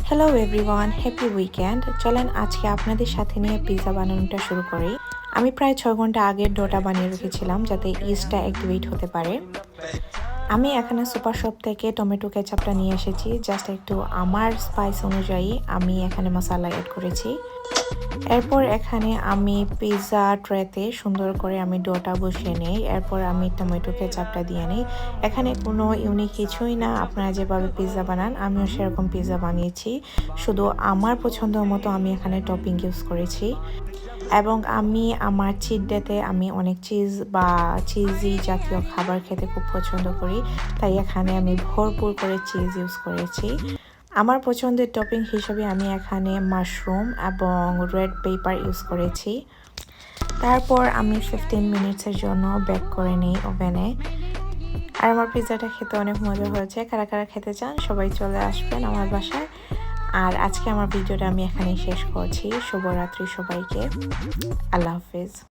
Hello everyone, happy weekend. চলেন আজকে আপনাদের সাথে নিয়ে পিৎজা বানানোটা শুরু করি। আমি প্রায় 6 ঘন্টা আগের ডোটা বানিয়ে রেখেছিলাম যাতে ইস্টটা অ্যাক্টিভেট হতে পারে। আমি এখানে সুপার শপ থেকে টমেটো কেচাপটা নিয়ে এসেছি। জাস্ট একটু আমার স্পাইস অনুযায়ী আমি এখানে মশলা অ্যাড করেছি। এরপর এখানে আমি পিৎজা ট্রেতে সুন্দর করে আমি ডোটা বসিয়ে নিই। এরপর আমি টমেটো কেচাপটা দিয়ে নিই। এখানে কোনো ইউনিক কিছুই না, আপনারা যেভাবে পিৎজা বানান আমিও সেরকম পিৎজা বানিয়েছি। শুধু আমার পছন্দ মতো আমি এখানে টপিং ইউজ করেছি। এবং আমি আমার চিট ডেতে আমি অনেক চিজ বা চিজি জাতীয় খাবার খেতে খুব পছন্দ করি, তাই এখানে আমি ভরপুর করে চিজ ইউজ করেছি। আমার পছন্দের টপিং হিসেবে আমি এখানে মাশরুম এবং রেড পেপার ইউজ করেছি। তারপর আমি 15 মিনিটসের জন্য বেক করে নিই ওভেনে। আর আমার পিৎজাটা খেতে অনেক মজা হয়েছে। কারা কারা খেতে চান সবাই চলে আসবেন আমার বাসায়। আর আজকে আমার ভিডিওটা আমি এখানেই শেষ করছি। শুভরাত্রি সবাইকে। আল্লাহ হাফেজ।